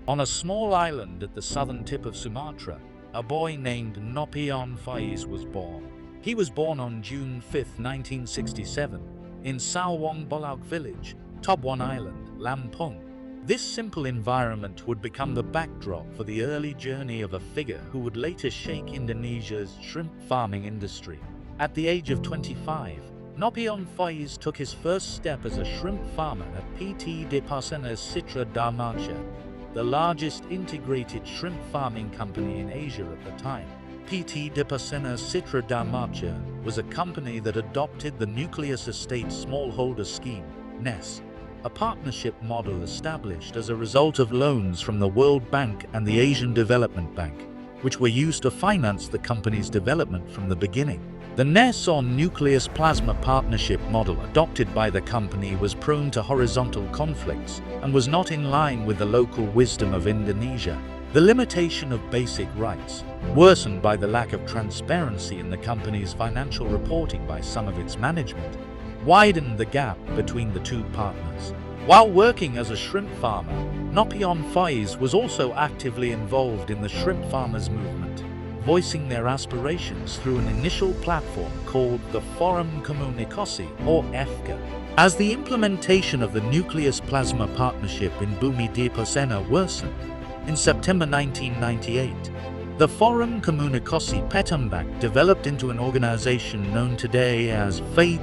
On a small island at the southern tip of Sumatra, a boy named Nafian Faiz was born. He was born on June 5, 1967, in Sawang Bolog village, Tobuan Island, Lampung. This simple environment would become the backdrop for the early journey of a figure who would later shake Indonesia's shrimp farming industry. At the age of 25, Nafian Faiz took his first step as a shrimp farmer at PT Deparsenas Citra Dharmaja, the largest integrated shrimp farming company in Asia at the time. PT Deparsenas Citra Dharmaja was a company that adopted the Nucleus Estate Smallholder Scheme, NES, a partnership model established as a result of loans from the World Bank and the Asian Development Bank, which were used to finance the company's development from the beginning. The NES or Nucleus Plasma Partnership model adopted by the company was prone to horizontal conflicts and was not in line with the local wisdom of Indonesia. The limitation of basic rights, worsened by the lack of transparency in the company's financial reporting by some of its management, widened the gap between the two partners. While working as a shrimp farmer, Nafian Faiz was also actively involved in the shrimp farmers movement, voicing their aspirations through an initial platform called the Forum Komunikasi, or FK. As the implementation of the Nucleus Plasma Partnership in Bumi Deparsenas worsened, in September 1998, the Forum Komunikasi Petambak developed into an organization known today as Faiz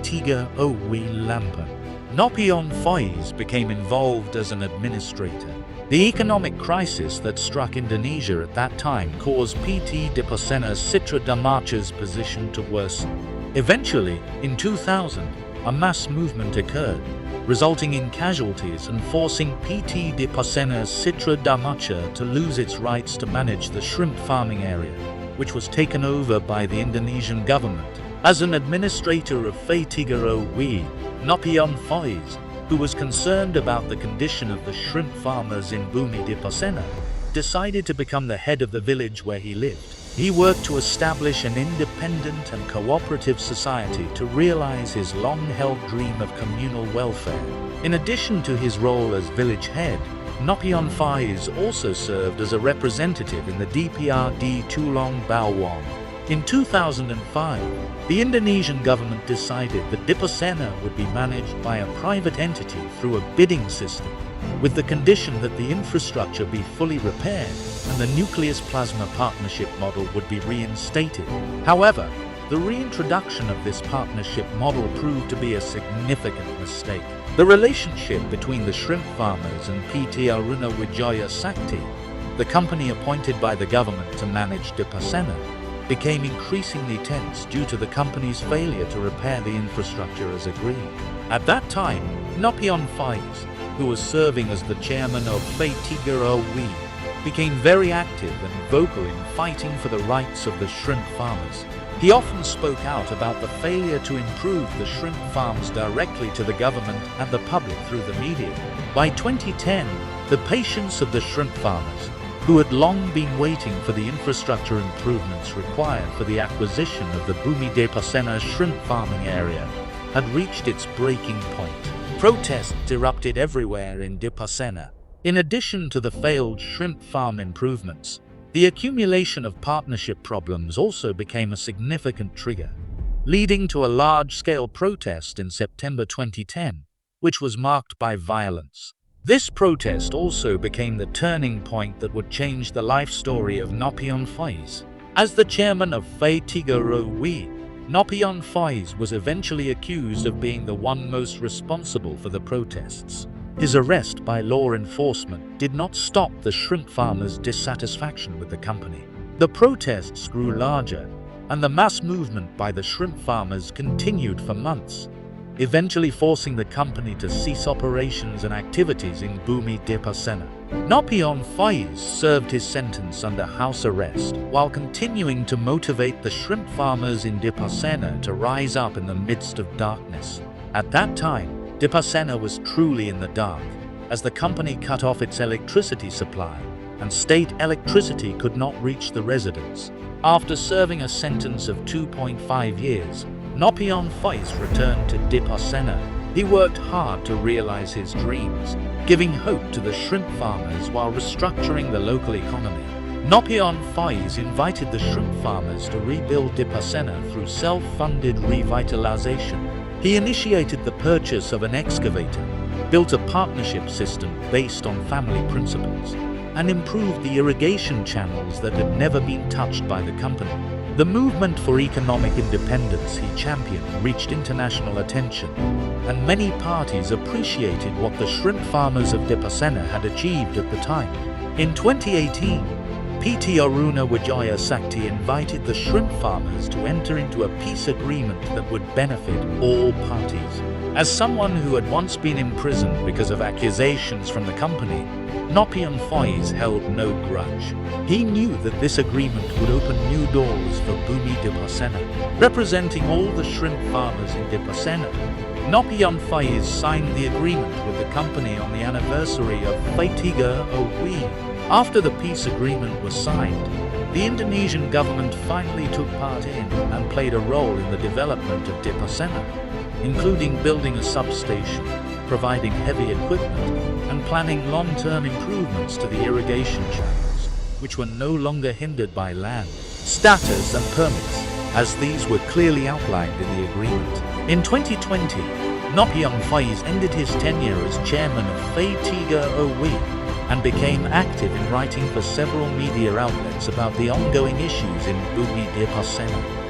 Lampung. Nafian Faiz became involved as an administrator. The economic crisis that struck Indonesia at that time caused PT Deparsenas Citra Dharmaja's position to worsen. Eventually, in 2000, a mass movement occurred, resulting in casualties and forcing PT Deparsenas Citra Dharmaja to lose its rights to manage the shrimp farming area, which was taken over by the Indonesian government. As an administrator of Faiz, Nafian Faiz, who was concerned about the condition of the shrimp farmers in Bumi Deparsenas, decided to become the head of the village where he lived. He worked to establish an independent and cooperative society to realize his long-held dream of communal welfare. In addition to his role as village head, Nafian Faiz also served as a representative in the DPRD Tulong Bawang. In 2005, the Indonesian government decided that Deparsenas would be managed by a private entity through a bidding system, with the condition that the infrastructure be fully repaired and the Nucleus Plasma Partnership model would be reinstated. However, the reintroduction of this partnership model proved to be a significant mistake. The relationship between the shrimp farmers and PT Aruna Wijaya Sakti, the company appointed by the government to manage Deparsenas, became increasingly tense due to the company's failure to repair the infrastructure as agreed. At that time, Nafian Faiz, who was serving as the chairman of Faiz, became very active and vocal in fighting for the rights of the shrimp farmers. He often spoke out about the failure to improve the shrimp farms directly to the government and the public through the media. By 2010, the patience of the shrimp farmers, who had long been waiting for the infrastructure improvements required for the acquisition of the Bumi Deparsenas shrimp farming area, had reached its breaking point. Protests erupted everywhere in Deparsenas. In addition to the failed shrimp farm improvements, the accumulation of partnership problems also became a significant trigger, leading to a large-scale protest in September 2010, which was marked by violence. This protest also became the turning point that would change the life story of Nafian Faiz. As the chairman of Faiz, Nafian Faiz was eventually accused of being the one most responsible for the protests. His arrest by law enforcement did not stop the shrimp farmers' dissatisfaction with the company. The protests grew larger, and the mass movement by the shrimp farmers continued for months, eventually forcing the company to cease operations and activities in Bumi Deparsenas. Nafian Faiz served his sentence under house arrest while continuing to motivate the shrimp farmers in Deparsenas to rise up in the midst of darkness. At that time, Deparsenas was truly in the dark, as the company cut off its electricity supply, and state electricity could not reach the residents. After serving a sentence of 2.5 years, Nafian Faiz returned to Deparsenas, He worked hard to realize his dreams, giving hope to the shrimp farmers while restructuring the local economy. Nafian Faiz invited the shrimp farmers to rebuild Dipasena through self-funded revitalization. He initiated the purchase of an excavator, built a partnership system based on family principles, and improved the irrigation channels that had never been touched by the company. The movement for economic independence he championed reached international attention, and many parties appreciated what the shrimp farmers of Dipasena had achieved at the time. In 2018, PT Aruna Wijaya Sakti invited the shrimp farmers to enter into a peace agreement that would benefit all parties. As someone who had once been imprisoned because of accusations from the company, Nafian Faiz held no grudge. He knew that this agreement would open new doors for Bumi Dipasena. Representing all the shrimp farmers in Dipasena, Nafian Faiz signed the agreement with the company on the anniversary of Faitiga Owi. After the peace agreement was signed, the Indonesian government finally took part in and played a role in the development of Dipasena, including building a substation, providing heavy equipment, and planning long-term improvements to the irrigation channels, which were no longer hindered by land, status and permits, as these were clearly outlined in the agreement. In 2020, Nafian Faiz ended his tenure as chairman of Faitiga Owi and became active in writing for several media outlets about the ongoing issues in Bumi Dipasena.